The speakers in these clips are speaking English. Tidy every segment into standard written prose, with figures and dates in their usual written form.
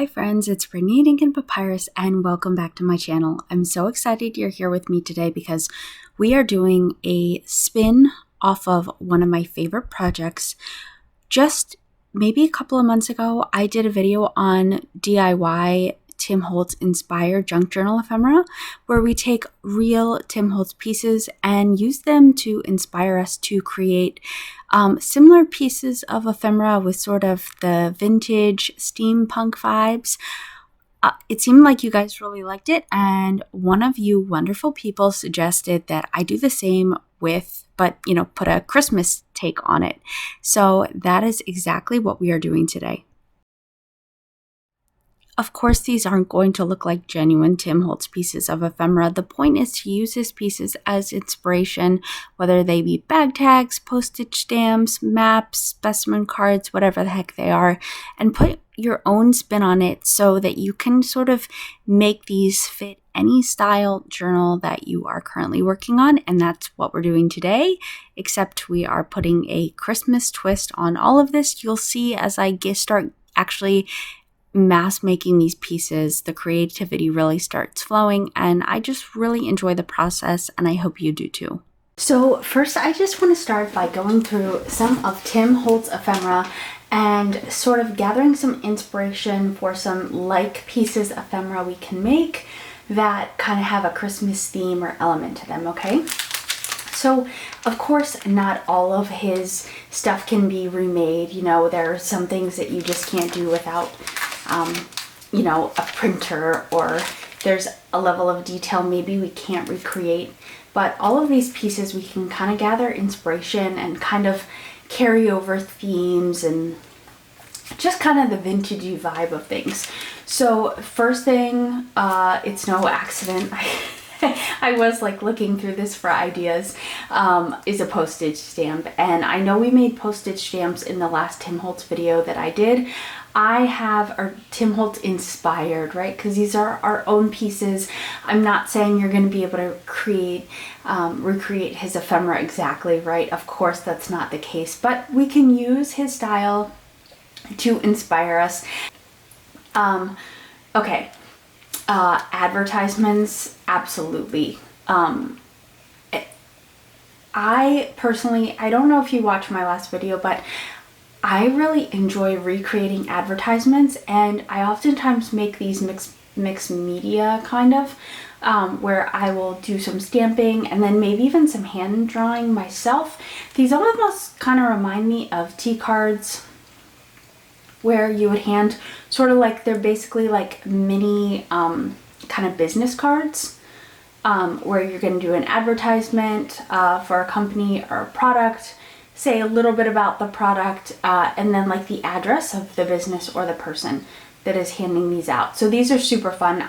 Hi friends, it's Brittany Ink & Papyrus and welcome back to my channel. I'm so excited you're here with me today because we are doing a spin off of one of my favorite projects. Just maybe a couple of months ago, I did a video on DIY Tim Holtz-inspired junk journal ephemera, where we take real Tim Holtz pieces and use them to inspire us to create similar pieces of ephemera with sort of the vintage steampunk vibes. It seemed like you guys really liked it, and one of you wonderful people suggested that I do the same with, but put a Christmas take on it. So that is exactly what we are doing today. Of course, these aren't going to look like genuine Tim Holtz pieces of ephemera. The point is to use his pieces as inspiration, whether they be bag tags, postage stamps, maps, specimen cards, whatever the heck they are, and put your own spin on it so that you can sort of make these fit any style journal that you are currently working on. And that's what we're doing today, except we are putting a Christmas twist on all of this. You'll see as I start actually mass making these pieces, the creativity really starts flowing, and I just really enjoy the process, and I hope you do too. So first, I just want to start by going through some of Tim Holtz ephemera and sort of gathering some inspiration for some like pieces ephemera we can make that kind of have a Christmas theme or element to them, okay? So, of course, not all of his stuff can be remade. There are some things that you just can't do without a printer, or there's a level of detail maybe we can't recreate. But all of these pieces we can kind of gather inspiration and kind of carry over themes and just kind of the vintagey vibe of things. So first thing, it's no accident. I was like looking through this for ideas, is a postage stamp. And I know we made postage stamps in the last Tim Holtz video that I did. I have our Tim Holtz inspired, right? Because these are our own pieces. I'm not saying you're going to be able to recreate his ephemera exactly, right? Of course, that's not the case, but we can use his style to inspire us. Okay. Advertisements, absolutely. I personally, I don't know if you watched my last video, but I really enjoy recreating advertisements, and I oftentimes make these mixed media kind of, where I will do some stamping and then maybe even some hand drawing myself. These almost kind of remind me of tea cards, where you would hand sort of like, they're basically like mini kind of business cards, where you're going to do an advertisement for a company or a product, say a little bit about the product, and then like the address of the business or the person that is handing these out. So these are super fun.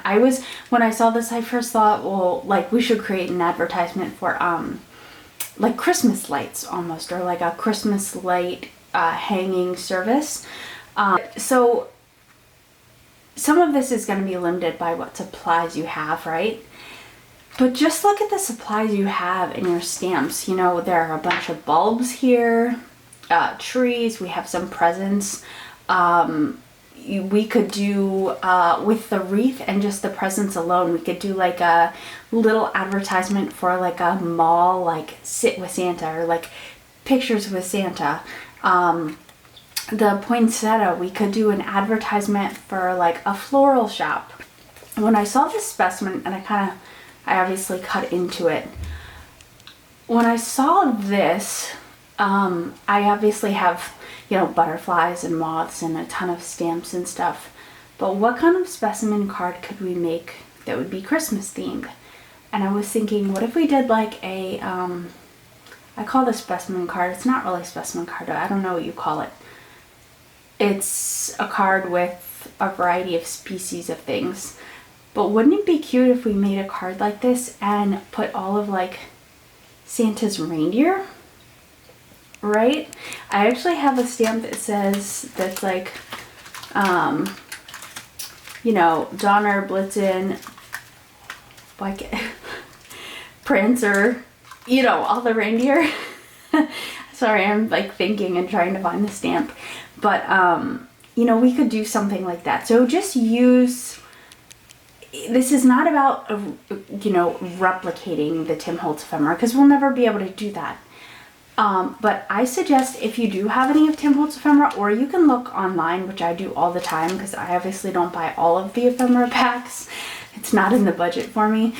When I saw this, I first thought, well, like we should create an advertisement for like Christmas lights almost, or like a Christmas light hanging service. So some of this is going to be limited by what supplies you have, right? But just look at the supplies you have in your stamps. There are a bunch of bulbs here, trees, we have some presents. We could do, with the wreath and just the presents alone, we could do like a little advertisement for like a mall, like sit with Santa, or like pictures with Santa. The poinsettia, we could do an advertisement for like a floral shop. When I saw this specimen, and I obviously cut into it. When I saw this, I obviously have, butterflies and moths and a ton of stamps and stuff. But what kind of specimen card could we make that would be Christmas themed? And I was thinking, what if we did like a, I call this specimen card. It's not really a specimen card. I don't know what you call it. It's a card with a variety of species of things. But wouldn't it be cute if we made a card like this and put all of like Santa's reindeer, right? I actually have a stamp that says, that's like, Donner, Blitzen, like Prancer, all the reindeer. Sorry, I'm like thinking and trying to find the stamp. But you know, we could do something like that. So just use, this is not about, you know, replicating the Tim Holtz ephemera, because we'll never be able to do that. But I suggest if you do have any of Tim Holtz ephemera, or you can look online, which I do all the time because I obviously don't buy all of the ephemera packs. It's not in the budget for me.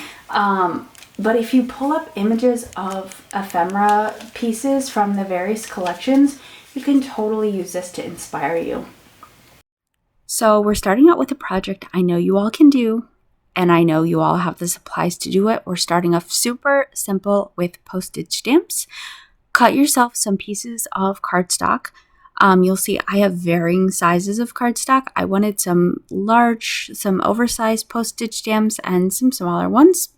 But if you pull up images of ephemera pieces from the various collections, you can totally use this to inspire you. So we're starting out with a project I know you all can do, and I know you all have the supplies to do it. We're starting off super simple with postage stamps. Cut yourself some pieces of cardstock. You'll see I have varying sizes of cardstock. I wanted some large, some oversized postage stamps and some smaller ones.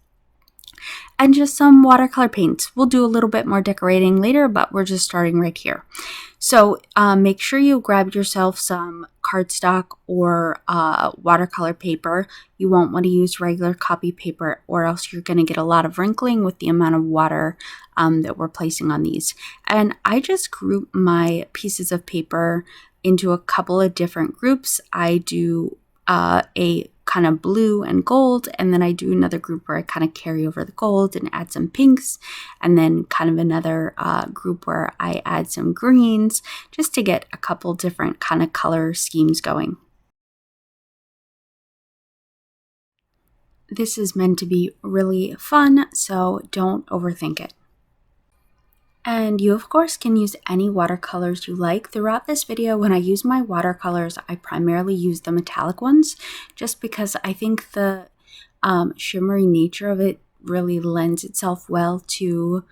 And just some watercolor paints. We'll do a little bit more decorating later, but we're just starting right here. So make sure you grab yourself some cardstock or watercolor paper. You won't want to use regular copy paper, or else you're going to get a lot of wrinkling with the amount of water that we're placing on these. And I just group my pieces of paper into a couple of different groups. I do a kind of blue and gold, and then I do another group where I kind of carry over the gold and add some pinks, and then kind of another group where I add some greens, just to get a couple different kind of color schemes going. This is meant to be really fun, so don't overthink it. And you, of course, can use any watercolors you like. Throughout this video, when I use my watercolors, I primarily use the metallic ones, just because I think the shimmery nature of it really lends itself well to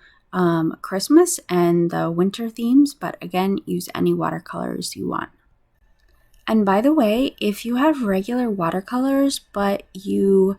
Christmas and the winter themes. But again, use any watercolors you want. And by the way, if you have regular watercolors, but you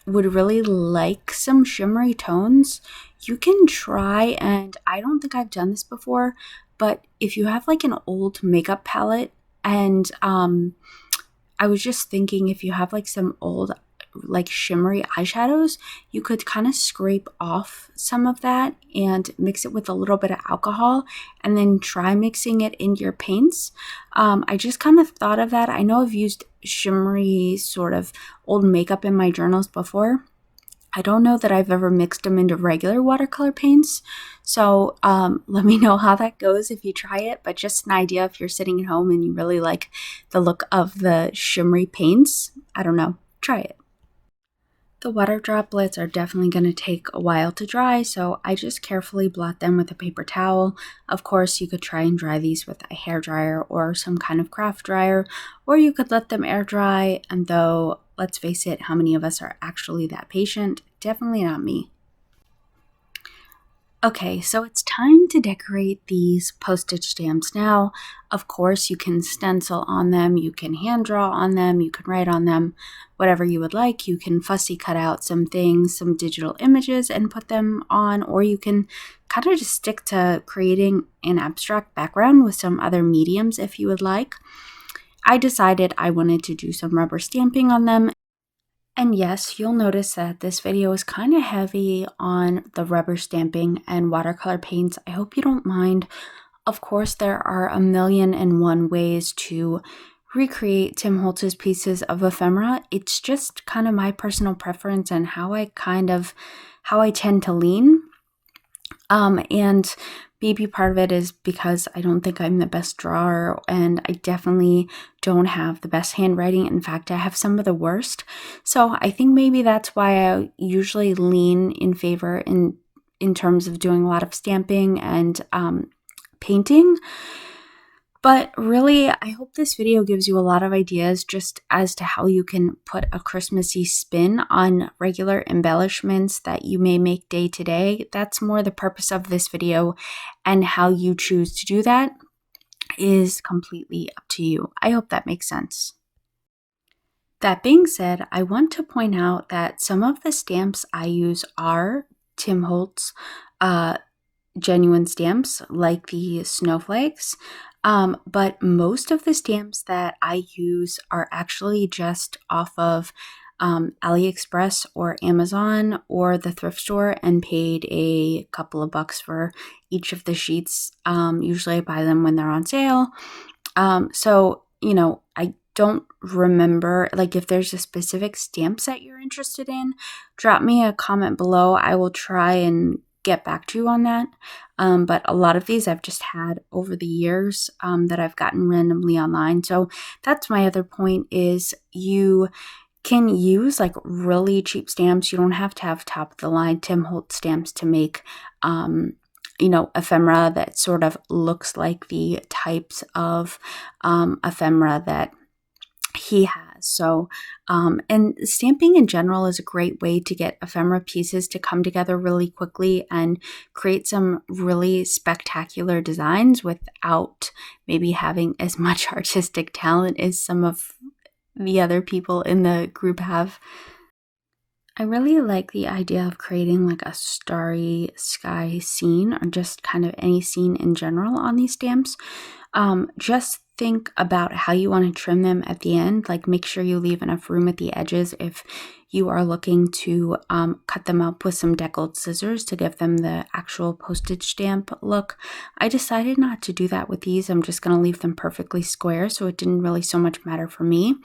would really like some shimmery tones, you can try, and I don't think I've done this before, but if you have like an old makeup palette, and I was just thinking, if you have like some old like shimmery eyeshadows, you could kind of scrape off some of that and mix it with a little bit of alcohol, and then try mixing it into your paints. I just kind of thought of that. I know I've used shimmery sort of old makeup in my journals before. I don't know that I've ever mixed them into regular watercolor paints. So let me know how that goes if you try it. But just an idea, if you're sitting at home and you really like the look of the shimmery paints, I don't know, try it. The water droplets are definitely going to take a while to dry, so I just carefully blot them with a paper towel. Of course, you could try and dry these with a hair dryer or some kind of craft dryer, or you could let them air dry, and though, let's face it, how many of us are actually that patient? Definitely not me. Okay, so it's time to decorate these postage stamps. Now, of course, you can stencil on them, you can hand draw on them, you can write on them, whatever you would like. You can fussy cut out some things, some digital images, and put them on, or you can kind of just stick to creating an abstract background with some other mediums if you would like. I decided I wanted to do some rubber stamping on them. And yes, you'll notice that this video is kind of heavy on the rubber stamping and watercolor paints. I hope you don't mind. Of course, there are 1,000,001 ways to recreate Tim Holtz's pieces of ephemera. It's just kind of my personal preference and how I tend to lean. And maybe part of it is because I don't think I'm the best drawer, and I definitely don't have the best handwriting. In fact, I have some of the worst. So I think maybe that's why I usually lean in favor in terms of doing a lot of stamping and painting. But really, I hope this video gives you a lot of ideas just as to how you can put a Christmassy spin on regular embellishments that you may make day to day. That's more the purpose of this video, and how you choose to do that is completely up to you. I hope that makes sense. That being said, I want to point out that some of the stamps I use are Tim Holtz genuine stamps, like the snowflakes. But most of the stamps that I use are actually just off of AliExpress or Amazon or the thrift store, and paid a couple of bucks for each of the sheets. Usually I buy them when they're on sale. So, I don't remember, like, if there's a specific stamp set you're interested in, drop me a comment below. I will try and get back to you on that. But a lot of these I've just had over the years that I've gotten randomly online. So that's my other point, is you can use like really cheap stamps. You don't have to have top of the line Tim Holtz stamps to make ephemera that sort of looks like the types of ephemera that he has. So, and stamping in general is a great way to get ephemera pieces to come together really quickly and create some really spectacular designs without maybe having as much artistic talent as some of the other people in the group have. I really like the idea of creating like a starry sky scene, or just kind of any scene in general on these stamps. Just think about how you want to trim them at the end. Like, make sure you leave enough room at the edges if you are looking to cut them up with some deckled scissors to give them the actual postage stamp look. I decided not to do that with these. I'm just going to leave them perfectly square, so it didn't really so much matter for me.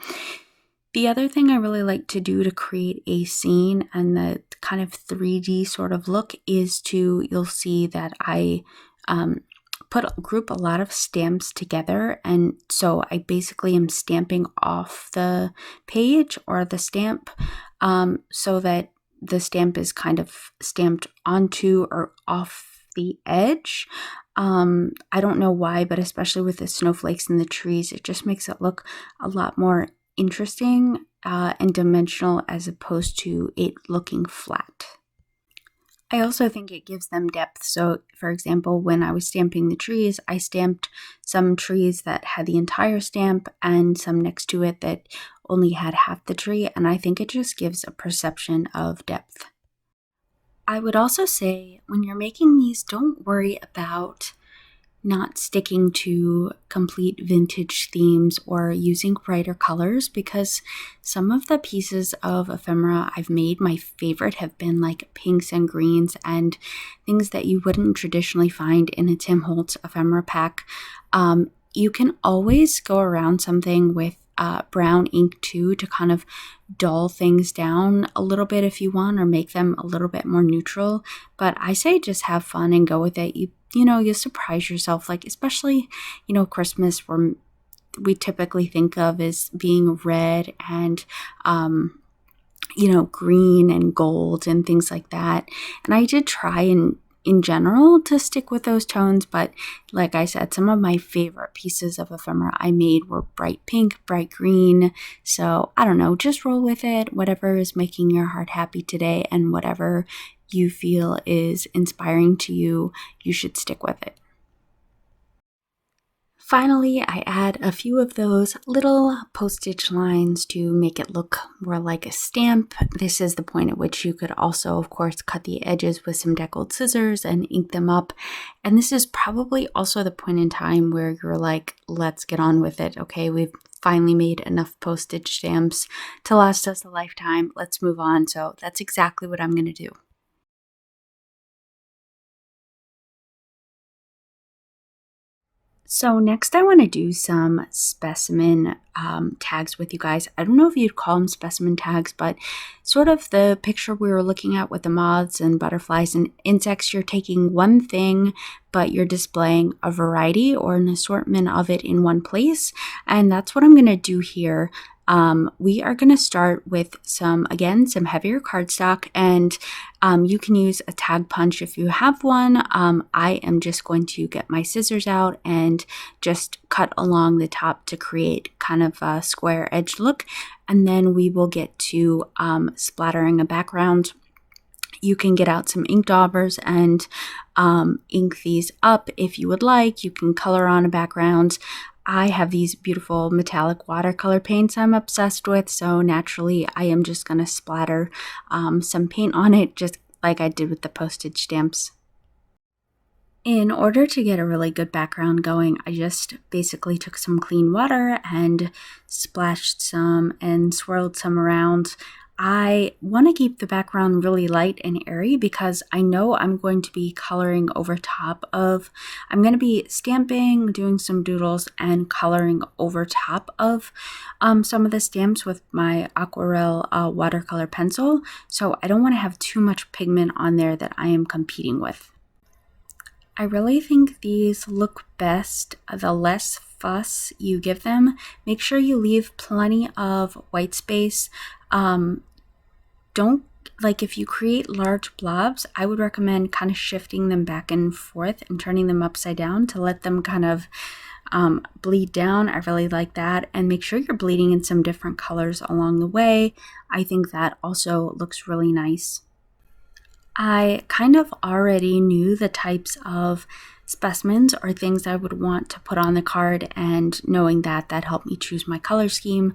The other thing I really like to do to create a scene and the kind of 3D sort of look is you'll see that I group a lot of stamps together, and so I basically am stamping off the page or the stamp so that the stamp is kind of stamped onto or off the edge. I don't know why, but especially with the snowflakes and the trees, it just makes it look a lot more interesting and dimensional as opposed to it looking flat. I also think it gives them depth. So, for example, when I was stamping the trees, I stamped some trees that had the entire stamp and some next to it that only had half the tree, and I think it just gives a perception of depth. I would also say when you're making these, don't worry about not sticking to complete vintage themes or using brighter colors, because some of the pieces of ephemera I've made, my favorite have been like pinks and greens and things that you wouldn't traditionally find in a Tim Holtz ephemera pack. You can always go around something with brown ink too, to kind of dull things down a little bit if you want, or make them a little bit more neutral. But I say just have fun and go with it. You'll surprise yourself, like especially, Christmas, where we typically think of as being red and, green and gold and things like that. And I did try in general to stick with those tones, but like I said, some of my favorite pieces of ephemera I made were bright pink, bright green. So I don't know, just roll with it. Whatever is making your heart happy today and whatever you feel is inspiring to you, you should stick with it. Finally, I add a few of those little postage lines to make it look more like a stamp. This is the point at which you could also, of course, cut the edges with some deckled scissors and ink them up. And this is probably also the point in time where you're like, let's get on with it. Okay, we've finally made enough postage stamps to last us a lifetime. Let's move on. So that's exactly what I'm going to do. So next I want to do some specimen tags with you guys. I don't know if you'd call them specimen tags, but sort of the picture we were looking at with the moths and butterflies and insects. You're taking one thing, but you're displaying a variety or an assortment of it in one place. And that's what I'm going to do here. We are going to start with some heavier cardstock, and you can use a tag punch if you have one. I am just going to get my scissors out and just cut along the top to create kind of a square edge look, and then we will get to splattering a background. You can get out some ink daubers and ink these up if you would like. You can color on a background. I have these beautiful metallic watercolor paints I'm obsessed with, so naturally I am just going to splatter some paint on it, just like I did with the postage stamps. In order to get a really good background going, I just basically took some clean water and splashed some and swirled some around. I want to keep the background really light and airy because I know I'm going to be coloring over top of, I'm going to be stamping, doing some doodles, and coloring over top of some of the stamps with my aquarelle watercolor pencil. So I don't want to have too much pigment on there that I am competing with. I really think these look best the less fuss you give them. Make sure you leave plenty of white space. Don't, like, if you create large blobs, I would recommend kind of shifting them back and forth and turning them upside down to let them kind of bleed down. I really like that. And make sure you're bleeding in some different colors along the way. I think that also looks really nice. I kind of already knew the types of specimens or things I would want to put on the card, and knowing that helped me choose my color scheme.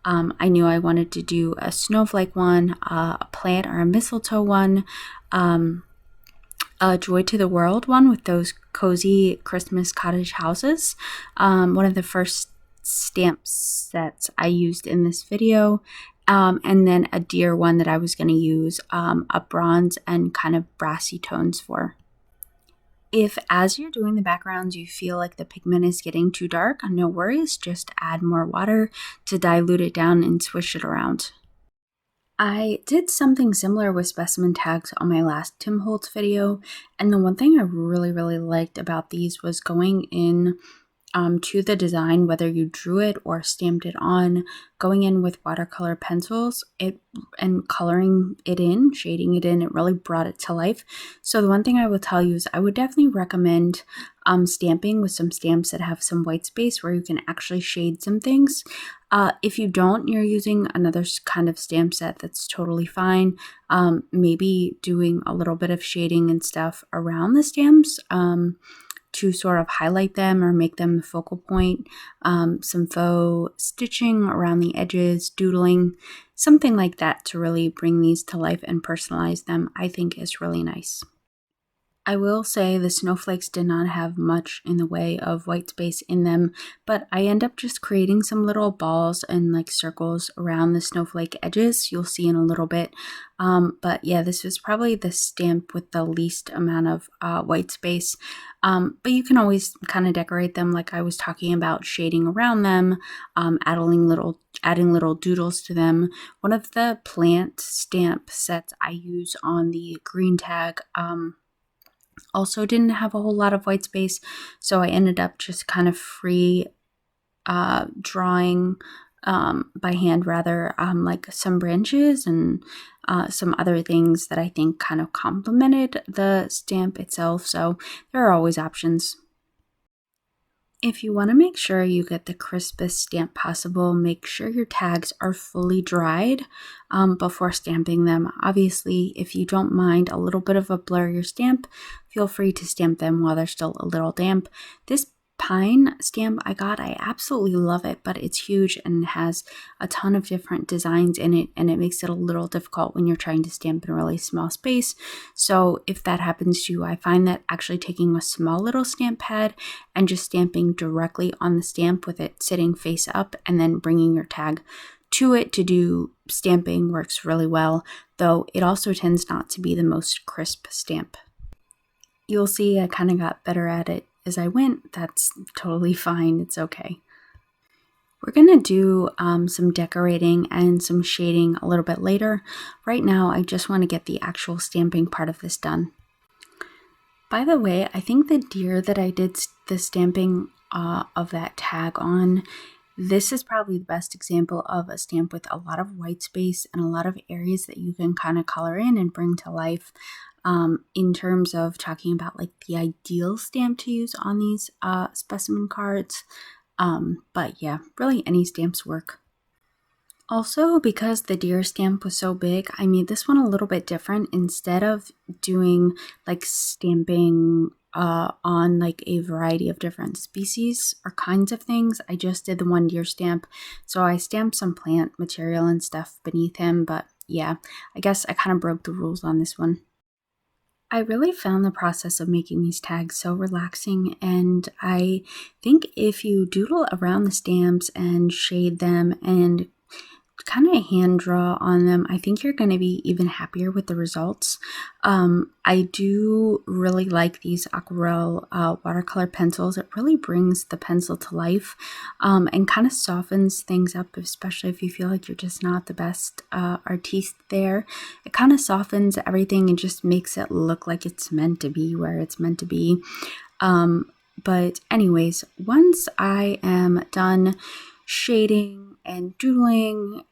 I knew I wanted to do a snowflake one, a plant or a mistletoe one, a Joy to the World one with those cozy Christmas cottage houses, one of the first stamp sets I used in this video, and then a deer one that I was going to use a bronze and kind of brassy tones for. If as you're doing the backgrounds you feel like the pigment is getting too dark, no worries, just add more water to dilute it down and swish it around. I did something similar with specimen tags on my last Tim Holtz video, and the one thing I really liked about these was going in to the design, whether you drew it or stamped it on, going in with watercolor pencils and coloring it in, shading it in, it really brought it to life. So the one thing I will tell you is I would definitely recommend stamping with some stamps that have some white space where you can actually shade some things. If you don't, you're using another kind of stamp set, that's totally fine. Maybe doing a little bit of shading and stuff around the stamps to sort of highlight them or make them the focal point, some faux stitching around the edges, doodling, something like that to really bring these to life and personalize them, I think is really nice. I will say the snowflakes did not have much in the way of white space in them, but I end up just creating some little balls and like circles around the snowflake edges. You'll see in a little bit. But yeah, this was probably the stamp with the least amount of white space. But you can always kind of decorate them like I was talking about, shading around them, adding little doodles to them. One of the plant stamp sets I use on the green tag also didn't have a whole lot of white space, so I ended up just kind of free drawing by hand rather, like some branches and some other things that I think kind of complemented the stamp itself, so there are always options. If you want to make sure you get the crispest stamp possible, make sure your tags are fully dried before stamping them. Obviously, if you don't mind a little bit of a blurrier stamp, feel free to stamp them while they're still a little damp. This pine stamp I got, I absolutely love it, but it's huge and has a ton of different designs in it, and it makes it a little difficult when you're trying to stamp in a really small space. So if that happens to you, I find that actually taking a small little stamp pad and just stamping directly on the stamp with it sitting face up and then bringing your tag to it to do stamping works really well, though it also tends not to be the most crisp stamp. You'll see I kind of got better at it as I went. That's totally fine. It's okay. We're going to do some decorating and some shading a little bit later. Right now, I just want to get the actual stamping part of this done. By the way, I think the deer that I did the stamping of that tag on, this is probably the best example of a stamp with a lot of white space and a lot of areas that you can kind of color in and bring to life. In terms of talking about like the ideal stamp to use on these specimen cards. But yeah, really any stamps work. Also, because the deer stamp was so big, I made this one a little bit different. Instead of doing like stamping on like a variety of different species or kinds of things, I just did the one deer stamp. So I stamped some plant material and stuff beneath him, but yeah, I guess I kind of broke the rules on this one. I really found the process of making these tags so relaxing, and I think if you doodle around the stamps and shade them and kind of hand draw on them, I think you're going to be even happier with the results. I do really like these aquarelle watercolor pencils. It really brings the pencil to life and kind of softens things up, especially if you feel like you're just not the best artiste there. It kind of softens everything and just makes it look like it's meant to be where it's meant to be. But anyways, once I am done shading and doodling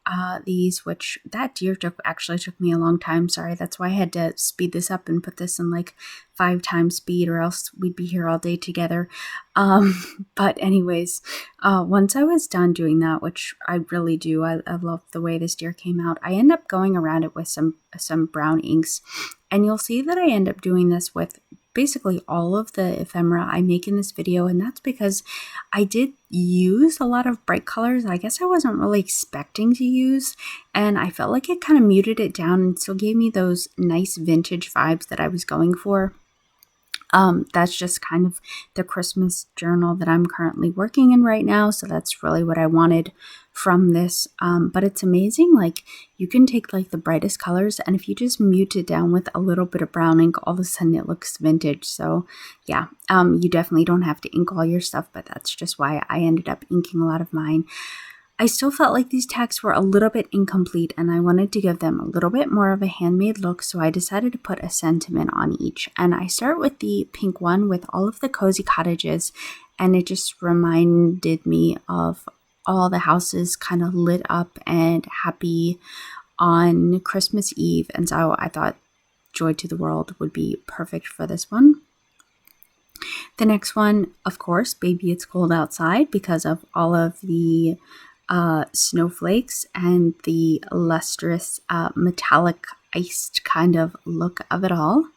these, which that deer actually took me a long time. Sorry, that's why I had to speed this up and put this in like 5 times speed, or else we'd be here all day together. But anyways, once I was done doing that, which I really do, I love the way this deer came out. I end up going around it with some brown inks, and you'll see that I end up doing this with basically all of the ephemera I make in this video, and that's because I did use a lot of bright colors I guess I wasn't really expecting to use, and I felt like it kind of muted it down and still gave me those nice vintage vibes that I was going for. That's just kind of the Christmas journal that I'm currently working in right now, so that's really what I wanted from this. But it's amazing, like you can take like the brightest colors, and if you just mute it down with a little bit of brown ink, all of a sudden it looks vintage. So yeah, you definitely don't have to ink all your stuff, but that's just why I ended up inking a lot of mine. I still felt like these tags were a little bit incomplete, and I wanted to give them a little bit more of a handmade look, so I decided to put a sentiment on each. And I start with the pink one with all of the cozy cottages, and it just reminded me of all the houses kind of lit up and happy on Christmas Eve, and so I thought Joy to the World would be perfect for this one. The next one, of course, Baby It's Cold Outside, because of all of the snowflakes and the lustrous metallic iced kind of look of it all.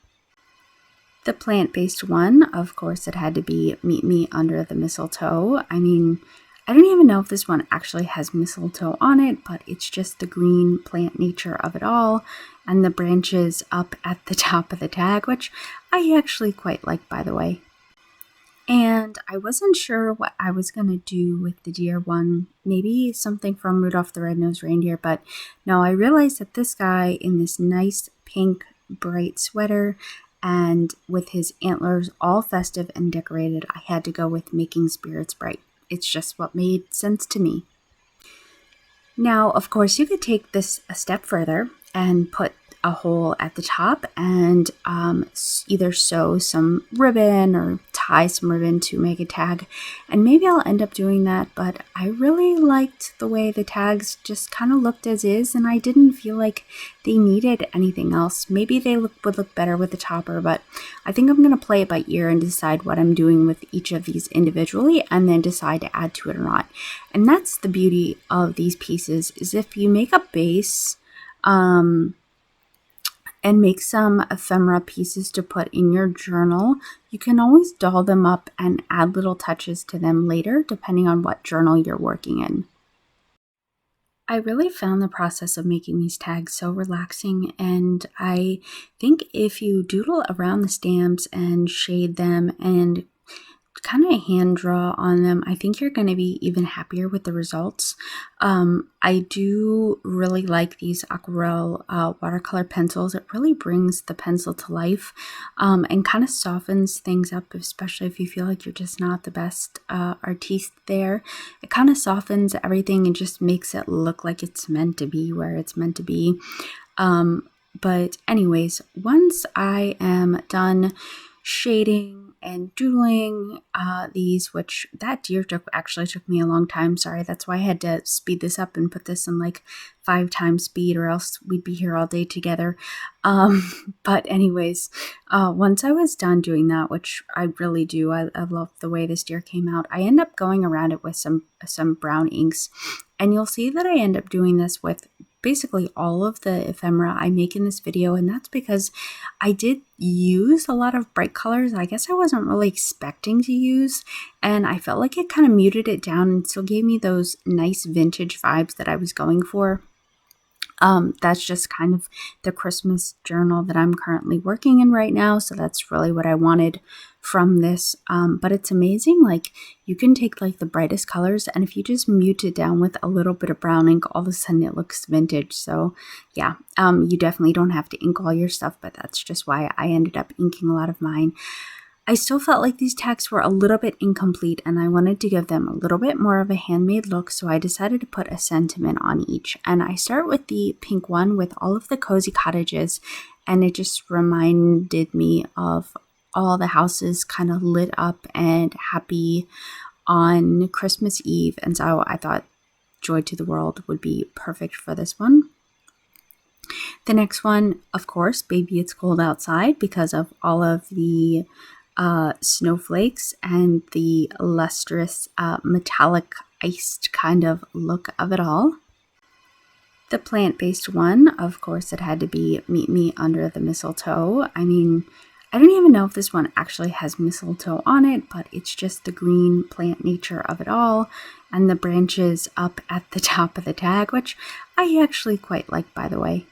The plant-based one, of course, it had to be Meet Me Under the Mistletoe. I mean, I don't even know if this one actually has mistletoe on it, but it's just the green plant nature of it all, and the branches up at the top of the tag, which I actually quite like, by the way. And I wasn't sure what I was going to do with the deer one, maybe something from Rudolph the Red-Nosed Reindeer, but no, I realized that this guy in this nice pink bright sweater and with his antlers all festive and decorated, I had to go with Making Spirits Bright. It's just what made sense to me. Now, of course, you could take this a step further and put a hole at the top and either sew some ribbon or tie some ribbon to make a tag, and maybe I'll end up doing that, but I really liked the way the tags just kind of looked as is, and I didn't feel like they needed anything else. Maybe they would look better with the topper, but I think I'm going to play it by ear and decide what I'm doing with each of these individually, and then decide to add to it or not. And that's the beauty of these pieces, is if you make a base and make some ephemera pieces to put in your journal, you can always doll them up and add little touches to them later, depending on what journal you're working in. I really found the process of making these tags so relaxing, and I think if you doodle around the stamps and shade them and kind of hand draw on them, I think you're going to be even happier with the results. I do really like these aquarelle watercolor pencils. It really brings the pencil to life and kind of softens things up, especially if you feel like you're just not the best artiste there. It kind of softens everything and just makes it look like it's meant to be where it's meant to be. But anyways, once I am done shading and doodling these, which that deer actually took me a long time. Sorry, that's why I had to speed this up and put this in like 5 times speed, or else we'd be here all day together. But anyways, once I was done doing that, which I really do, I love the way this deer came out, I end up going around it with some brown inks, and you'll see that I end up doing this with basically all of the ephemera I make in this video, and that's because I did use a lot of bright colors I guess I wasn't really expecting to use, and I felt like it kind of muted it down and still gave me those nice vintage vibes that I was going for. That's just kind of the Christmas journal that I'm currently working in right now. So that's really what I wanted from this. But it's amazing. Like, you can take like the brightest colors, and if you just mute it down with a little bit of brown ink, all of a sudden it looks vintage. So yeah, you definitely don't have to ink all your stuff, but that's just why I ended up inking a lot of mine. I still felt like these tags were a little bit incomplete, and I wanted to give them a little bit more of a handmade look, so I decided to put a sentiment on each. And I start with the pink one with all of the cozy cottages, and it just reminded me of all the houses kind of lit up and happy on Christmas Eve, and so I thought Joy to the World would be perfect for this one. The next one, of course, Baby It's Cold Outside, because of all of the snowflakes and the lustrous metallic iced kind of look of it all. The plant-based one, of course, it had to be Meet Me Under the Mistletoe. I mean, I don't even know if this one actually has mistletoe on it, but it's just the green plant nature of it all, and the branches up at the top of the tag, which I actually quite like, by the way.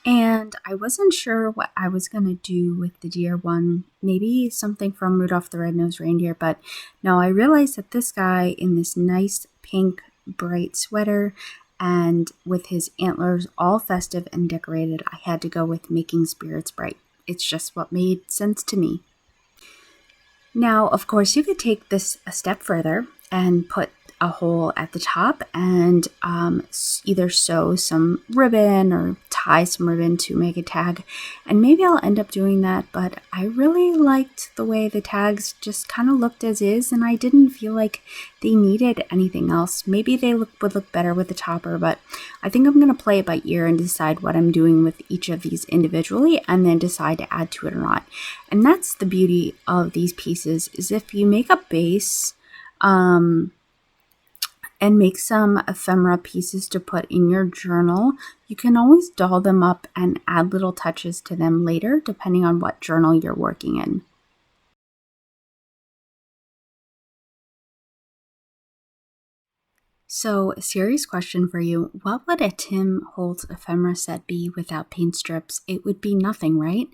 And I wasn't sure what I was going to do with the deer one. Maybe something from Rudolph the Red-Nosed Reindeer. But no, I realized that this guy in this nice pink bright sweater and with his antlers all festive and decorated, I had to go with making spirits bright. It's just what made sense to me. Now, of course, you could take this a step further and put a hole at the top and either sew some ribbon or tie some ribbon to make a tag, and maybe I'll end up doing that. But I really liked the way the tags just kind of looked as is, and I didn't feel like they needed anything else. Maybe they would look better with the topper, but I think I'm going to play it by ear and decide what I'm doing with each of these individually, and then decide to add to it or not. And that's the beauty of these pieces, is if you make a base and make some ephemera pieces to put in your journal, you can always doll them up and add little touches to them later, depending on what journal you're working in. So, a serious question for you. What would a Tim Holtz ephemera set be without paint strips? It would be nothing, right?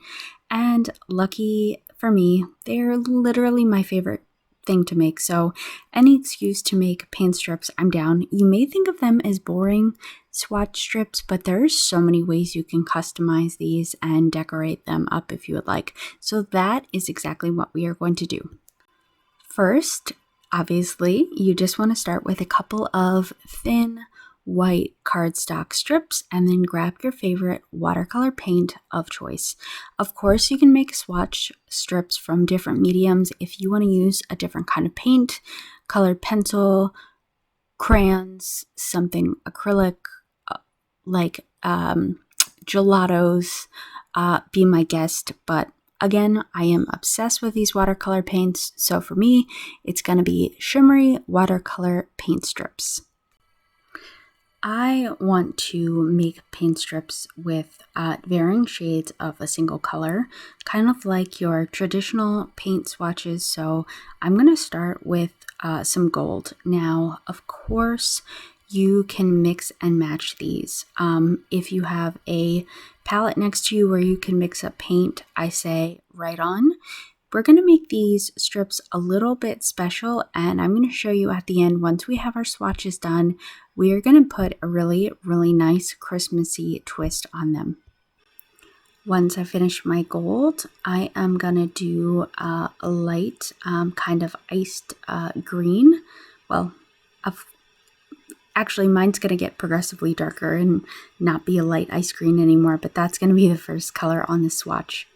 And lucky for me, they're literally my favorite thing to make, so any excuse to make paint strips, I'm down. You may think of them as boring swatch strips, but there's so many ways you can customize these and decorate them up if you would like. So that is exactly what we are going to do. First, obviously, you just want to start with a couple of thin white cardstock strips and then grab your favorite watercolor paint of choice. Of course, you can make swatch strips from different mediums if you want to use a different kind of paint, colored pencil, crayons, something acrylic, like gelatos, be my guest. But again, I am obsessed with these watercolor paints, so for me, it's going to be shimmery watercolor paint strips. I want to make paint strips with varying shades of a single color, kind of like your traditional paint swatches. So I'm going to start with some gold. Now, of course, you can mix and match these. If you have a palette next to you where you can mix up paint, I say right on. We're going to make these strips a little bit special, and I'm going to show you at the end, once we have our swatches done, we are going to put a really, really nice Christmassy twist on them. Once I finish my gold, I am going to do a light kind of iced green. Well, actually, mine's going to get progressively darker and not be a light ice green anymore, but that's going to be the first color on the swatch.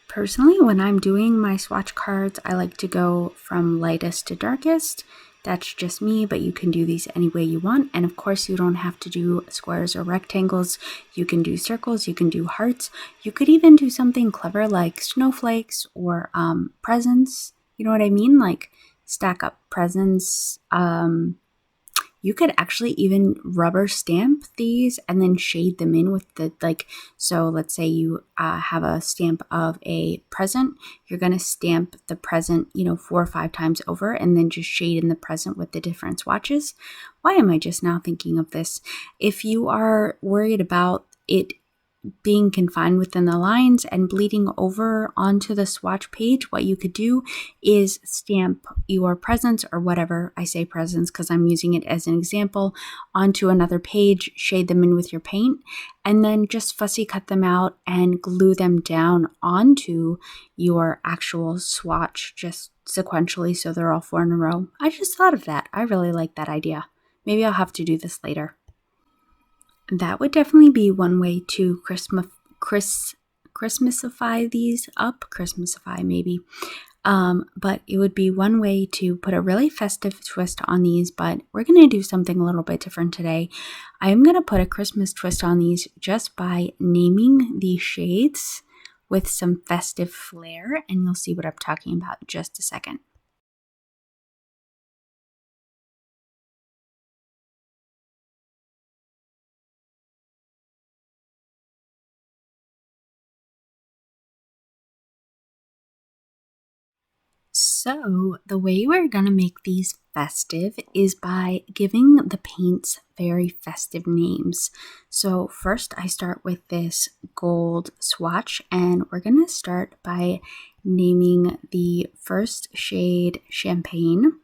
Personally, when I'm doing my swatch cards, I like to go from lightest to darkest. That's just me, but you can do these any way you want. And of course, you don't have to do squares or rectangles. You can do circles, you can do hearts. You could even do something clever like snowflakes or presents. You know what I mean? Like stack up presents You could actually even rubber stamp these and then shade them in with the, like, so let's say you have a stamp of a present. You're going to stamp the present, 4 or 5 times over and then just shade in the present with the different swatches. Why am I just now thinking of this? If you are worried about it being confined within the lines and bleeding over onto the swatch page, what you could do is stamp your presents, or whatever, I say presents because I'm using it as an example, onto another page, shade them in with your paint, and then just fussy cut them out and glue them down onto your actual swatch, just sequentially so they're all 4 in a row. I just thought of that. I really like that idea. Maybe I'll have to do this later. That would definitely be one way to Christmasify these up. Christmasify, maybe. But it would be one way to put a really festive twist on these, but we're going to do something a little bit different today. I'm going to put a Christmas twist on these just by naming the shades with some festive flair, and you'll see what I'm talking about in just a second. So the way we're going to make these festive is by giving the paints very festive names. So first I start with this gold swatch, and we're going to start by naming the first shade Champagne,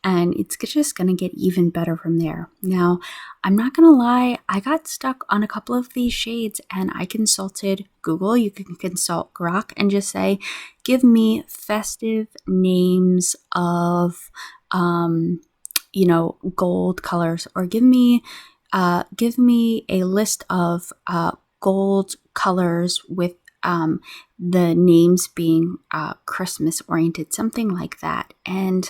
and it's just going to get even better from there. Now, I'm not going to lie, I got stuck on a couple of these shades and I consulted Google. You can consult Grok and just say, give me festive names of, gold colors, or give me a list of gold colors with the names being Christmas oriented, something like that. And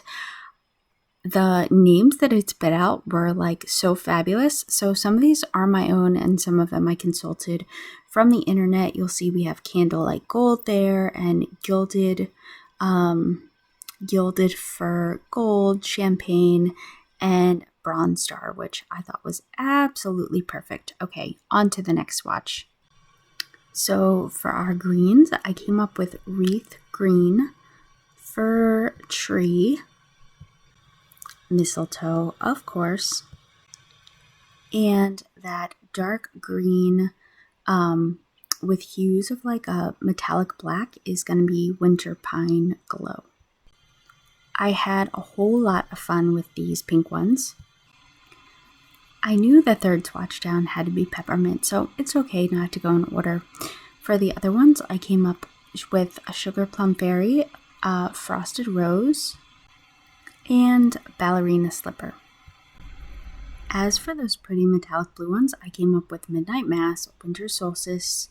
the names that it spit out were like so fabulous. So some of these are my own and some of them I consulted from the internet. You'll see we have Candlelight Gold there, and Gilded Fir Gold, Champagne, and Bronze Star, which I thought was absolutely perfect. Okay, on to the next swatch. So for our greens, I came up with Wreath Green, Fir Tree, Mistletoe, of course, and that dark green with hues of like a metallic black is going to be Winter Pine Glow. I had a whole lot of fun with these pink ones. I knew the third swatch down had to be Peppermint, so it's okay not to go in order. For the other ones, I came up with a Sugar Plum Fairy, Frosted Rose, and Ballerina Slipper. As for those pretty metallic blue ones, I came up with Midnight Mass, Winter Solstice,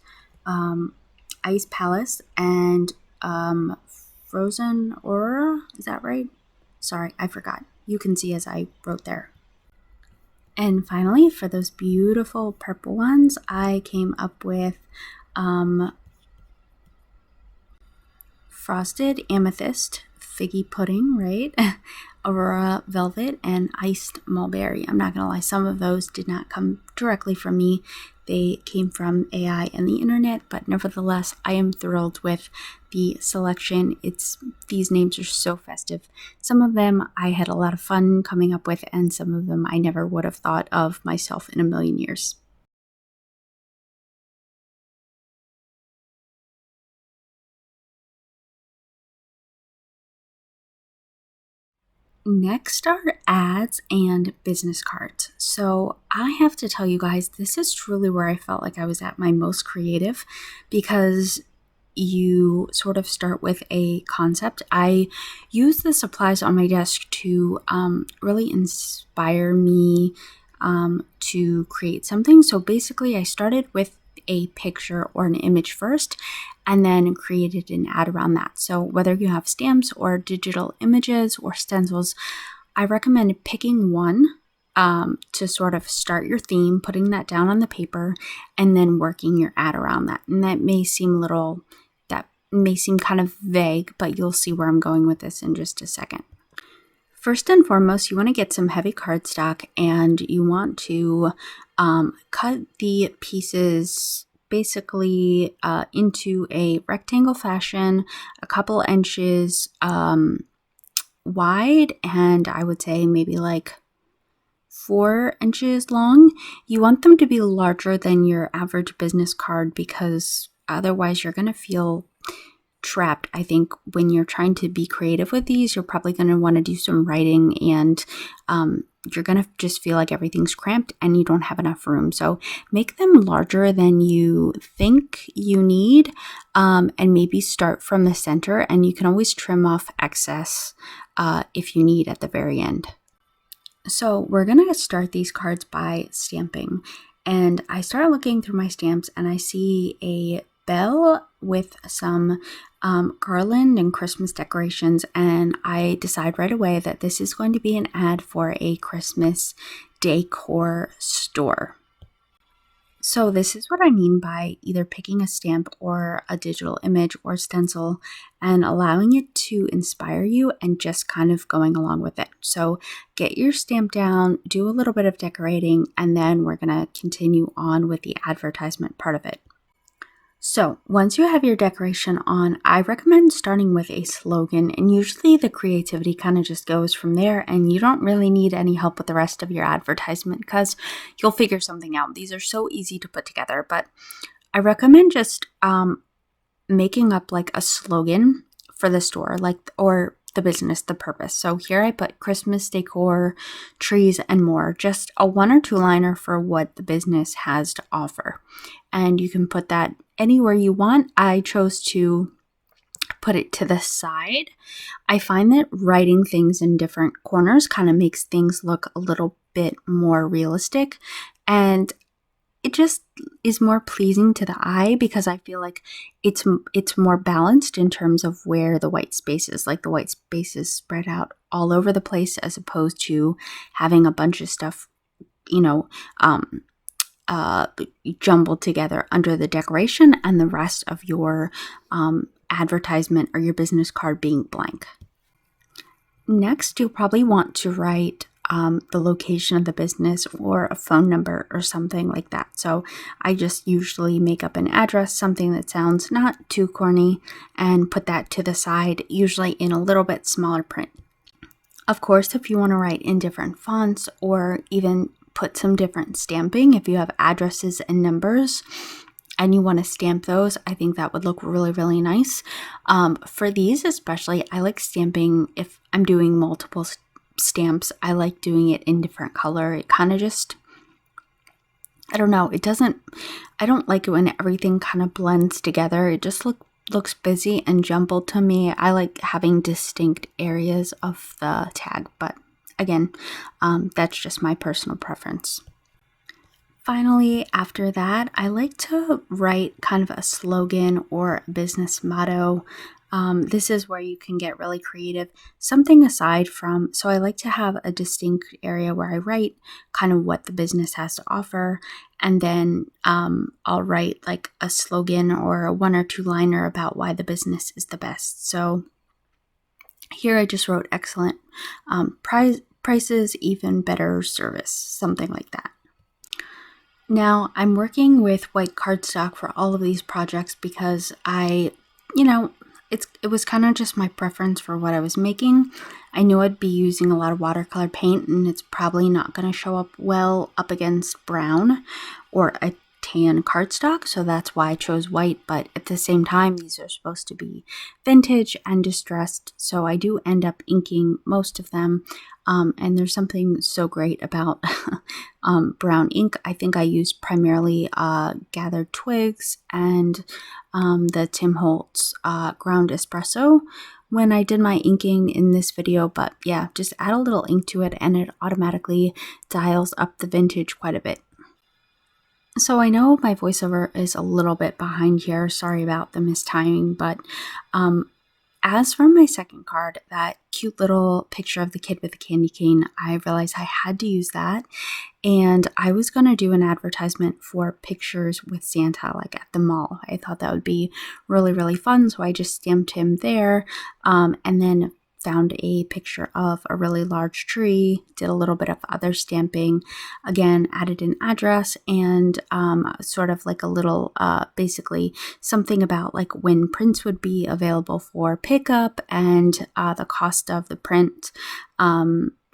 Ice Palace, and Frozen Aurora. Is that right? Sorry, I forgot. You can see as I wrote there. And finally, for those beautiful purple ones, I came up with Frosted Amethyst, Figgy Pudding, right? Aurora Velvet, and Iced Mulberry. I'm not going to lie, some of those did not come directly from me. They came from AI and the internet, but nevertheless, I am thrilled with the selection. These names are so festive. Some of them I had a lot of fun coming up with, and some of them I never would have thought of myself in a million years. Next are ads and business cards. So I have to tell you guys, this is truly where I felt like I was at my most creative, because you sort of start with a concept. I use the supplies on my desk to really inspire me to create something. So basically I started with a picture or an image first, and then created an ad around that. So whether you have stamps or digital images or stencils, I recommend picking one to sort of start your theme, putting that down on the paper, and then working your ad around that. And that may seem kind of vague, but you'll see where I'm going with this in just a second. First and foremost, you want to get some heavy cardstock and you want to cut the pieces basically into a rectangle fashion, a couple inches wide, and I would say maybe like 4 inches long. You want them to be larger than your average business card because otherwise you're going to feel trapped. I think when you're trying to be creative with these, you're probably going to want to do some writing and you're going to just feel like everything's cramped and you don't have enough room. So make them larger than you think you need and maybe start from the center, and you can always trim off excess if you need at the very end. So we're going to start these cards by stamping, and I started looking through my stamps and I see a bell with some garland and Christmas decorations, and I decide right away that this is going to be an ad for a Christmas decor store. So this is what I mean by either picking a stamp or a digital image or stencil and allowing it to inspire you and just kind of going along with it. So get your stamp down, do a little bit of decorating, and then we're going to continue on with the advertisement part of it. So once you have your decoration on, I recommend starting with a slogan, and usually the creativity kind of just goes from there, and you don't really need any help with the rest of your advertisement because you'll figure something out. These are so easy to put together, but I recommend just making up like a slogan for the store, or the business, the purpose. So here I put Christmas decor, trees, and more, just a 1 or 2 liner for what the business has to offer. And you can put that anywhere you want. I chose to put it to the side. I find that writing things in different corners kind of makes things look a little bit more realistic, and it just is more pleasing to the eye because I feel like it's more balanced in terms of where the white space is. Like the white space is spread out all over the place as opposed to having a bunch of stuff, jumbled together under the decoration and the rest of your advertisement or your business card being blank. Next, you'll probably want to write the location of the business or a phone number or something like that. So I just usually make up an address, something that sounds not too corny, and put that to the side, usually in a little bit smaller print. Of course, if you want to write in different fonts or even put some different stamping, if you have addresses and numbers and you want to stamp those, I think that would look really, really nice. For these especially, I like stamping if I'm doing multiple stamps. I like doing it in different color. It kind of just, I don't know, I don't like it when everything kind of blends together. It just looks busy and jumbled to me. I like having distinct areas of the tag, but again, that's just my personal preference. Finally, after that, I like to write kind of a slogan or a business motto. This is where you can get really creative. Something aside from, so I like to have a distinct area where I write kind of what the business has to offer, and then I'll write like a slogan or a 1 or 2 liner about why the business is the best. So here I just wrote excellent prices, even better service, something like that. Now I'm working with white cardstock for all of these projects because it was kind of just my preference for what I was making. I knew I'd be using a lot of watercolor paint and it's probably not going to show up well up against brown or a tan cardstock, so that's why I chose white. But at the same time, these are supposed to be vintage and distressed, so I do end up inking most of them. And there's something so great about brown ink. I think I used primarily gathered twigs and the Tim Holtz ground espresso when I did my inking in this video. But yeah, just add a little ink to it and it automatically dials up the vintage quite a bit. So I know my voiceover is a little bit behind here. Sorry about the mistiming, but as for my second card, that cute little picture of the kid with the candy cane, I realized I had to use that. And I was going to do an advertisement for pictures with Santa, like at the mall. I thought that would be really, really fun. So I just stamped him there. And then found a picture of a really large tree, did a little bit of other stamping, again, added an address and sort of like a little, basically something about like when prints would be available for pickup and the cost of the print.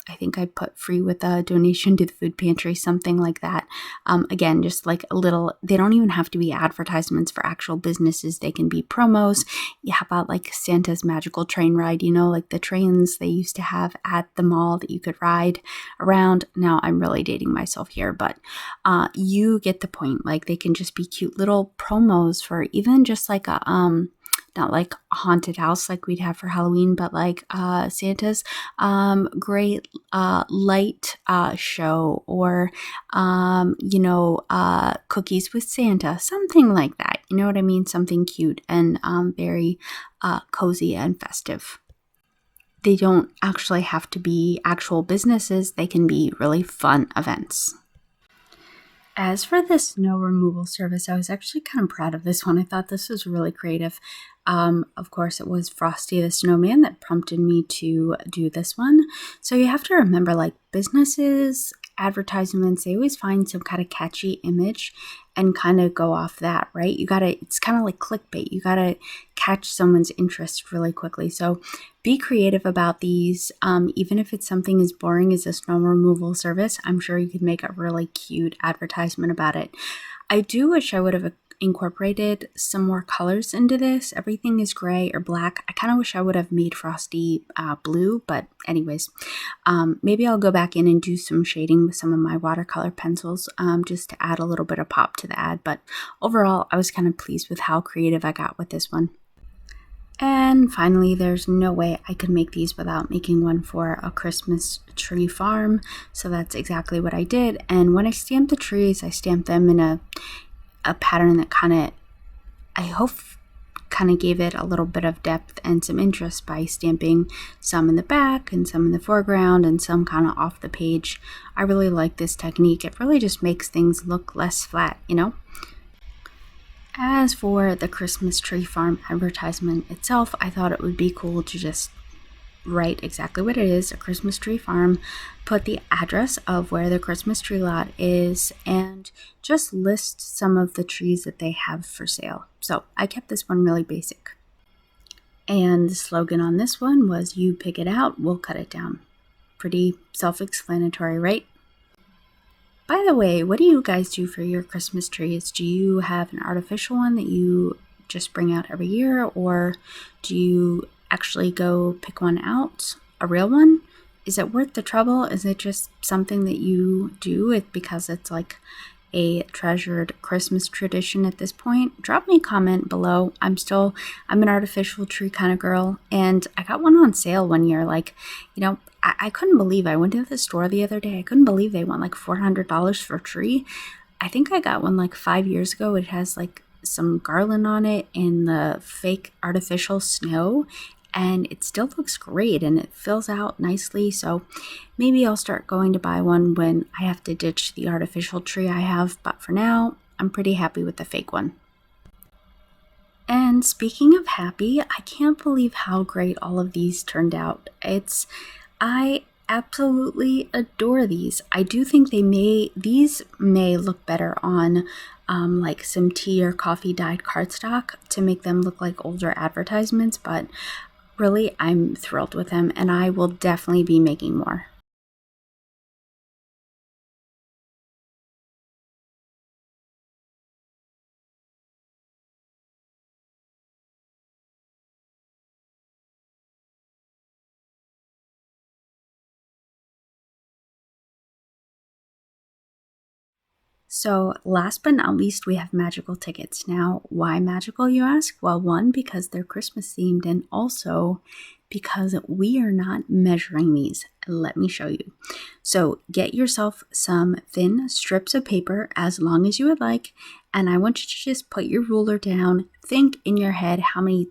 I think I put free with a donation to the food pantry, something like that. Again, just like a little, they don't even have to be advertisements for actual businesses. They can be promos. Yeah, how about like Santa's magical train ride, you know, like the trains they used to have at the mall that you could ride around. Now I'm really dating myself here, but you get the point. Like they can just be cute little promos for even just like a, not like a haunted house like we'd have for Halloween, but like Santa's great light show, or cookies with Santa, something like that. You know what I mean? Something cute and very cozy and festive. They don't actually have to be actual businesses. They can be really fun events. As for the snow removal service, I was actually kind of proud of this one. I thought this was really creative. Of course, it was Frosty the Snowman that prompted me to do this one. So you have to remember, like, businesses, advertisements, they always find some kind of catchy image and kind of go off that, right? It's kind of like clickbait. You gotta catch someone's interest really quickly. So be creative about these. Even if it's something as boring as a snow removal service, I'm sure you could make a really cute advertisement about it. I do wish I would have incorporated some more colors into this. Everything is gray or black. I kind of wish I would have made Frosty blue, but anyways, maybe I'll go back in and do some shading with some of my watercolor pencils just to add a little bit of pop to the ad. But overall, I was kind of pleased with how creative I got with this one. And finally, there's no way I could make these without making one for a Christmas tree farm. So that's exactly what I did. And when I stamped the trees, I stamped them in a pattern that I hope gave it a little bit of depth and some interest by stamping some in the back and some in the foreground and some kind of off the page. I really like this technique. It really just makes things look less flat, you know? As for the Christmas tree farm advertisement itself, I thought it would be cool to just write exactly what it is, a Christmas tree farm, put the address of where the Christmas tree lot is, and just list some of the trees that they have for sale. So I kept this one really basic. And the slogan on this one was, "You pick it out, we'll cut it down." Pretty self-explanatory, right? By the way, what do you guys do for your Christmas trees? Do you have an artificial one that you just bring out every year, or do you actually go pick one out, a real one? Is it worth the trouble? Is it just something that you do because it's like a treasured Christmas tradition at this point? Drop me a comment below. I'm an artificial tree kind of girl, and I got one on sale one year. I couldn't believe, I went to the store the other day. I couldn't believe they want like $400 for a tree. I think I got one like 5 years ago. It has like some garland on it and the fake artificial snow, and it still looks great and it fills out nicely. So maybe I'll start going to buy one when I have to ditch the artificial tree I have, but for now I'm pretty happy with the fake one. And speaking of happy, I can't believe how great all of these turned out. I absolutely adore these. I do think these may look better on like some tea or coffee dyed cardstock to make them look like older advertisements, but really I'm thrilled with them, and I will definitely be making more. So last but not least, we have magical tickets. Now, why magical, you ask? Well, one, because they're Christmas themed, and also because we are not measuring these. Let me show you. So get yourself some thin strips of paper, as long as you would like, and I want you to just put your ruler down. Think in your head how many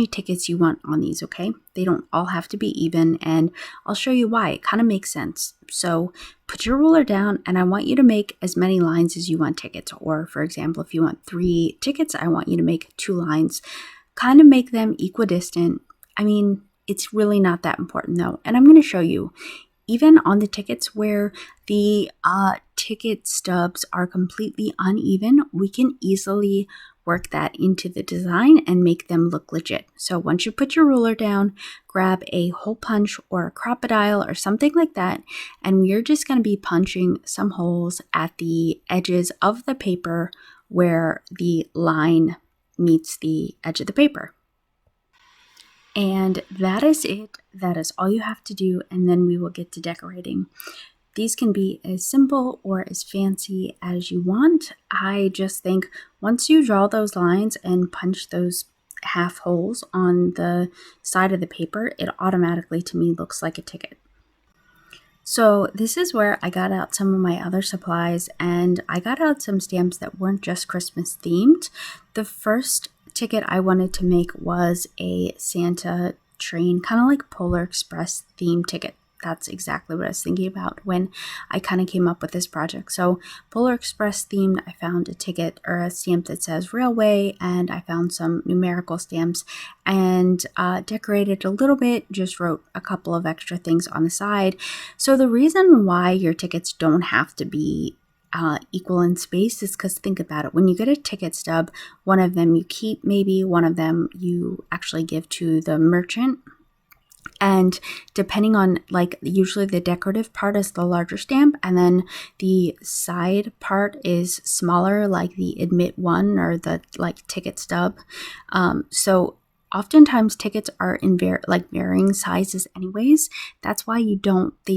tickets you want on these, okay? They don't all have to be even, and I'll show you why. It kind of makes sense. So put your ruler down, and I want you to make as many lines as you want tickets. Or for example, if you want 3 tickets, I want you to make 2 lines. Kind of make them equidistant. I mean, It's really not that important though. And I'm going to show you, even on the tickets where the ticket stubs are completely uneven, we can easily work that into the design and make them look legit. So once you put your ruler down, grab a hole punch or a crocodile or something like that, and we're just going to be punching some holes at the edges of the paper where the line meets the edge of the paper. And that is it. That is all you have to do, and then we will get to decorating. These can be as simple or as fancy as you want. I just think once you draw those lines and punch those half holes on the side of the paper, it automatically to me looks like a ticket. So this is where I got out some of my other supplies, and I got out some stamps that weren't just Christmas themed. The first ticket I wanted to make was a Santa train, kind of like Polar Express themed ticket. That's exactly what I was thinking about when I kind of came up with this project. So Polar Express themed, I found a ticket or a stamp that says railway, and I found some numerical stamps and decorated a little bit, just wrote a couple of extra things on the side. So the reason why your tickets don't have to be equal in space is because think about it. When you get a ticket stub, one of them you keep, maybe one of them you actually give to the merchant. And depending on, like, usually the decorative part is the larger stamp, and then the side part is smaller, like the admit one or the like ticket stub. So oftentimes tickets are in varying sizes anyways. That's why they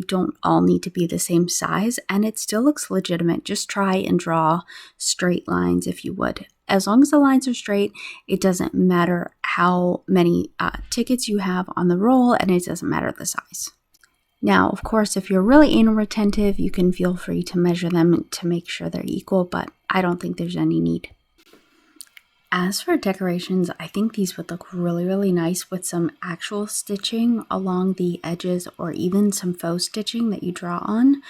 don't all need to be the same size, and it still looks legitimate. Just try and draw straight lines if you would. As long as the lines are straight, it doesn't matter how many tickets you have on the roll, and it doesn't matter the size. Now, of course, if you're really anal retentive, you can feel free to measure them to make sure they're equal, but I don't think there's any need. As for decorations, I think these would look really, really nice with some actual stitching along the edges, or even some faux stitching that you draw on.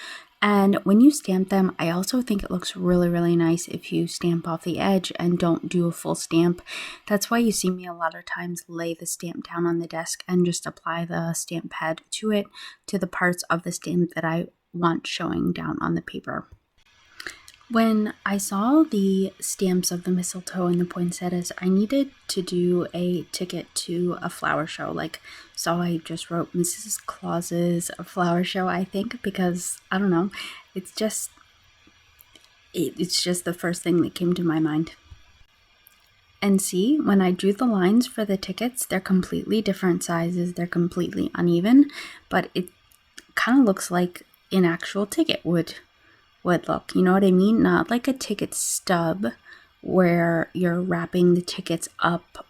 And when you stamp them, I also think it looks really, really nice if you stamp off the edge and don't do a full stamp. That's why you see me a lot of times lay the stamp down on the desk and just apply the stamp pad to it, to the parts of the stamp that I want showing down on the paper. When I saw the stamps of the mistletoe and the poinsettias, I needed to do a ticket to a flower show. So I just wrote Mrs. Claus's flower show, I think, because, I don't know, it's just the first thing that came to my mind. And see, when I drew the lines for the tickets, they're completely different sizes, they're completely uneven, but it kind of looks like an actual ticket would look, you know what I mean? Not like a ticket stub where you're wrapping the tickets up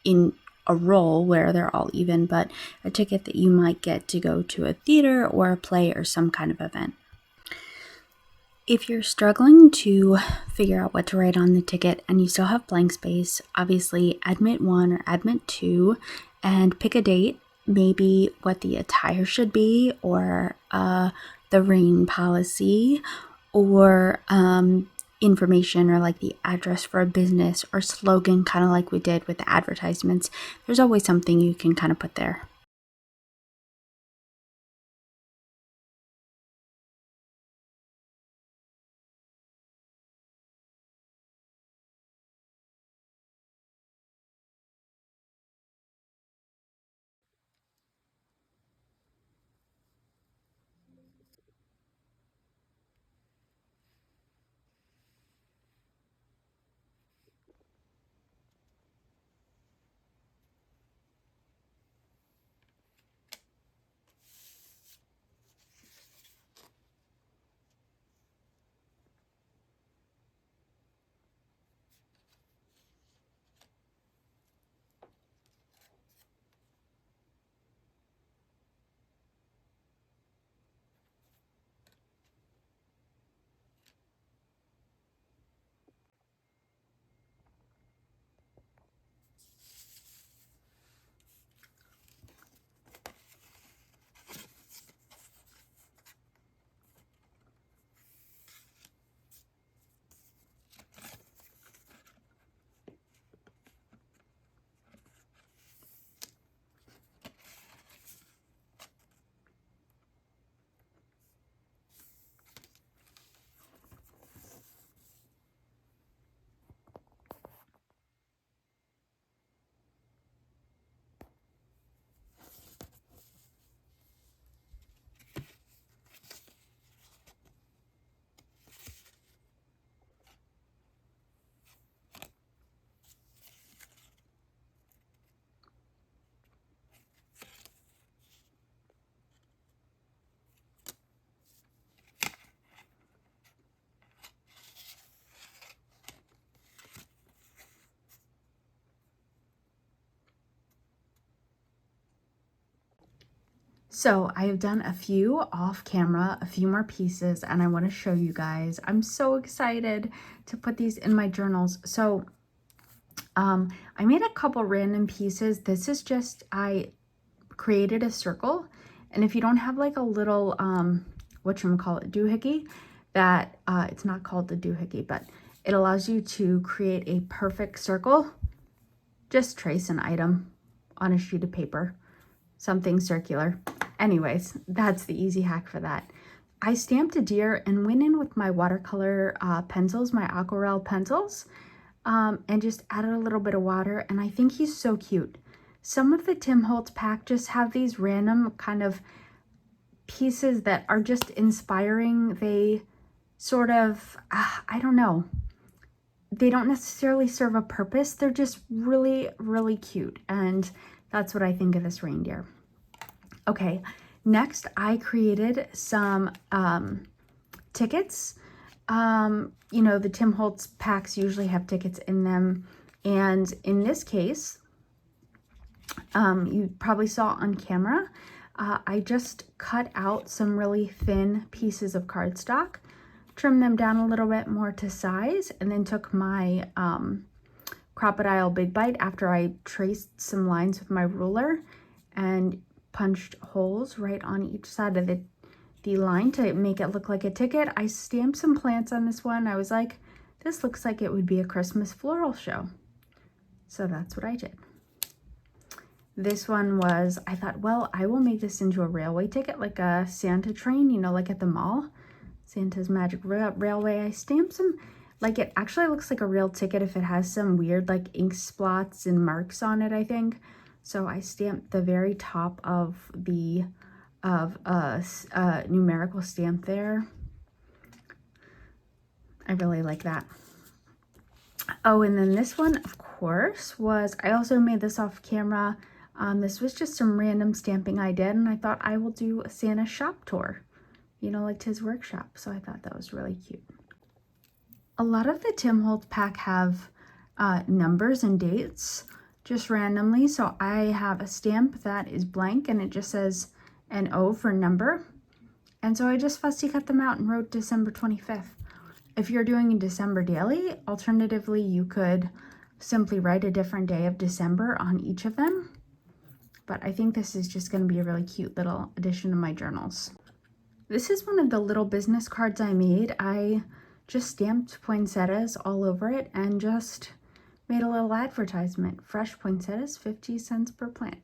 in a roll where they're all even, but a ticket that you might get to go to a theater or a play or some kind of event. If you're struggling to figure out what to write on the ticket and you still have blank space, obviously admit 1 or admit 2 and pick a date, maybe what the attire should be, or the rain policy, or information, or like the address for a business or slogan, kind of like we did with the advertisements. There's always something you can kind of put there. So I have done a few off camera, a few more pieces, and I want to show you guys. I'm so excited to put these in my journals. So I made a couple random pieces. This is just, I created a circle, and if you don't have like a little, whatchamacallit, doohickey, that, it's not called the doohickey, but it allows you to create a perfect circle. Just trace an item on a sheet of paper, something circular. Anyways, that's the easy hack for that. I stamped a deer and went in with my watercolor pencils, my aquarelle pencils, and just added a little bit of water, and I think he's so cute. Some of the Tim Holtz pack just have these random kind of pieces that are just inspiring. They sort of, I don't know, they don't necessarily serve a purpose. They're just really, really cute, and that's what I think of this reindeer. Okay, next I created some tickets. You know, the Tim Holtz packs usually have tickets in them, and in this case, you probably saw on camera, I just cut out some really thin pieces of cardstock, trimmed them down a little bit more to size, and then took my Crocodile Big Bite after I traced some lines with my ruler and punched holes right on each side of the line to make it look like a ticket. I stamped some plants on this one. I was like, this looks like it would be a Christmas floral show. So that's what I did. This one was, I thought, well, I will make this into a railway ticket, like a Santa train, you know, like at the mall. Santa's Magic Railway. I stamped some, like, it actually looks like a real ticket if it has some weird like ink spots and marks on it, I think. So I stamped the very top of the numerical stamp there. I really like that. Oh, and then this one, of course, was, I also made this off camera. This was just some random stamping I did, and I thought I will do a Santa shop tour, you know, like to his workshop. So I thought that was really cute. A lot of the Tim Holtz pack have numbers and dates just randomly. So I have a stamp that is blank and it just says an O for number. And so I just fussy cut them out and wrote December 25th. If you're doing a December daily, alternatively, you could simply write a different day of December on each of them. But I think this is just going to be a really cute little addition to my journals. This is one of the little business cards I made. I just stamped poinsettias all over it and just made a little advertisement. Fresh poinsettias, 50 cents per plant.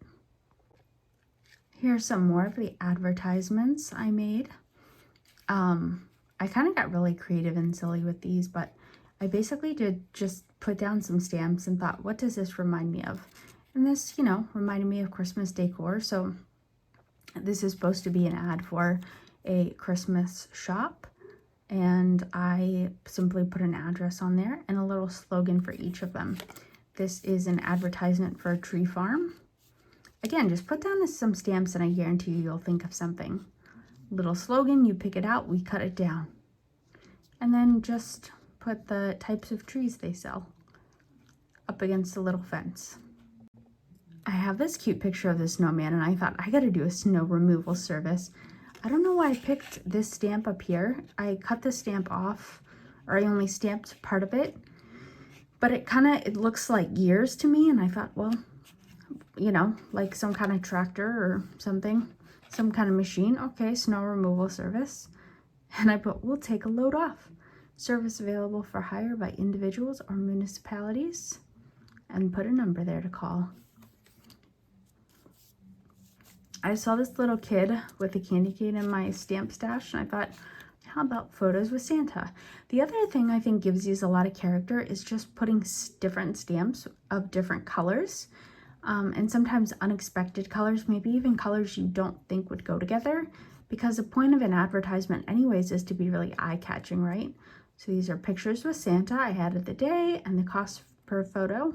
Here's some more of the advertisements I made. I kind of got really creative and silly with these, but I basically did just put down some stamps and thought, what does this remind me of? And this, you know, reminded me of Christmas decor. So this is supposed to be an ad for a Christmas shop. And I simply put an address on there and a little slogan for each of them. This is an advertisement for a tree farm. Again, just put down some stamps and I guarantee you'll think of something. Little slogan, you pick it out, we cut it down. And then just put the types of trees they sell up against a little fence. I have this cute picture of the snowman and I thought I gotta do a snow removal service. I don't know why I picked this stamp up here. I cut the stamp off, or I only stamped part of it, but it looks like gears to me, and I thought, well, you know, like some kind of tractor or something, some kind of machine. Okay, snow removal service. And I put, we'll take a load off. Service available for hire by individuals or municipalities, and put a number there to call. I saw this little kid with a candy cane in my stamp stash, and I thought, how about photos with Santa? The other thing I think gives these a lot of character is just putting different stamps of different colors, and sometimes unexpected colors, maybe even colors you don't think would go together, because the point of an advertisement anyways is to be really eye-catching, right? So these are pictures with Santa. I added the day and the cost per photo,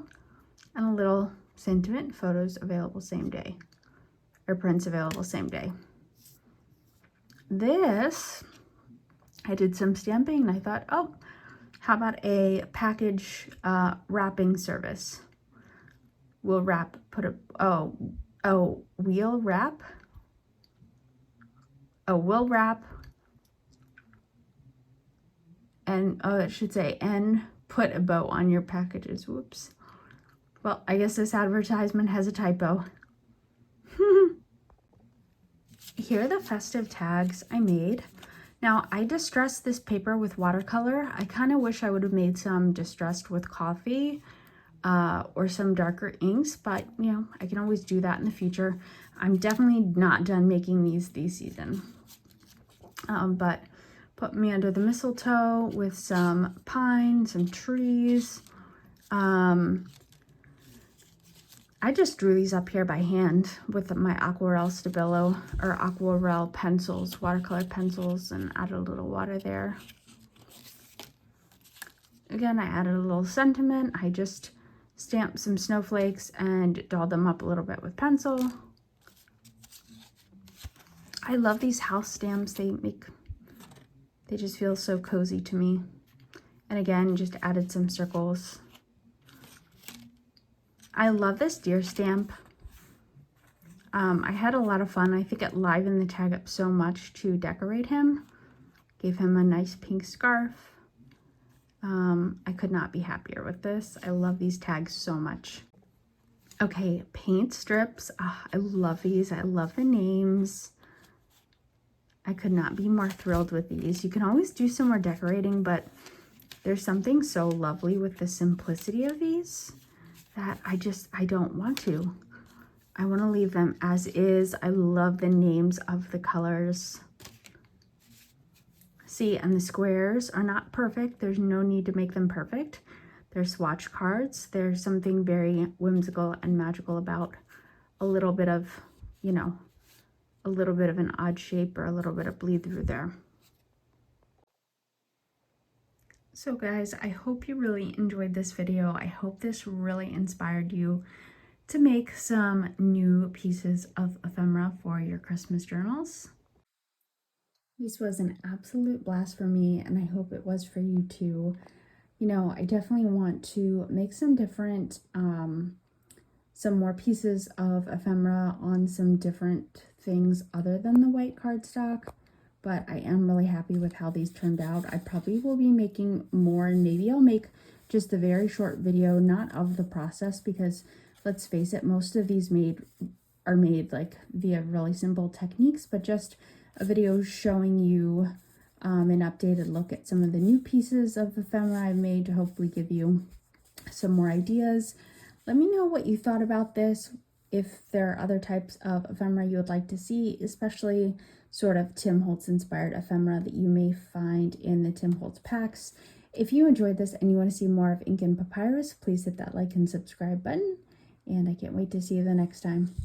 and a little sentiment, photos available same day. Or prints available same day. This, I did some stamping and I thought, oh, how about a package wrapping service? We'll wrap, wheel wrap will wrap, and it should say, and put a bow on your packages. Whoops. Well, I guess this advertisement has a typo. Here are the festive tags I made. Now, I distressed this paper with watercolor. I kind of wish I would have made some distressed with coffee or some darker inks, but you know, I can always do that in the future. I'm definitely not done making these season. But put me under the mistletoe with some pine, some trees. I just drew these up here by hand with my aquarelle Stabilo or aquarelle pencils, watercolor pencils, and added a little water there. Again, I added a little sentiment. I just stamped some snowflakes and dolled them up a little bit with pencil. I love these house stamps. They just feel so cozy to me. And again, just added some circles. I love this deer stamp. I had a lot of fun. I think it livened the tag up so much to decorate him. Gave him a nice pink scarf. I could not be happier with this. I love these tags so much. Okay, paint strips. Oh, I love these. I love the names. I could not be more thrilled with these. You can always do some more decorating, but there's something so lovely with the simplicity of these that I don't want to. I want to leave them as is. I love the names of the colors. See, and the squares are not perfect. There's no need to make them perfect. They're swatch cards. There's something very whimsical and magical about a little bit of, you know, a little bit of an odd shape or a little bit of bleed through there. So guys, I hope you really enjoyed this video. I hope this really inspired you to make some new pieces of ephemera for your Christmas journals. This was an absolute blast for me, and I hope it was for you too. You know, I definitely want to make some different, some more pieces of ephemera on some different things other than the white cardstock. But I am really happy with how these turned out. I probably will be making more, and maybe I'll make just a very short video, not of the process, because let's face it, most of these are made like via really simple techniques, but just a video showing you an updated look at some of the new pieces of ephemera I've made to hopefully give you some more ideas. Let me know what you thought about this. If there are other types of ephemera you would like to see, especially sort of Tim Holtz-inspired ephemera that you may find in the Tim Holtz packs. If you enjoyed this and you want to see more of Ink and Papyrus, please hit that like and subscribe button, and I can't wait to see you the next time.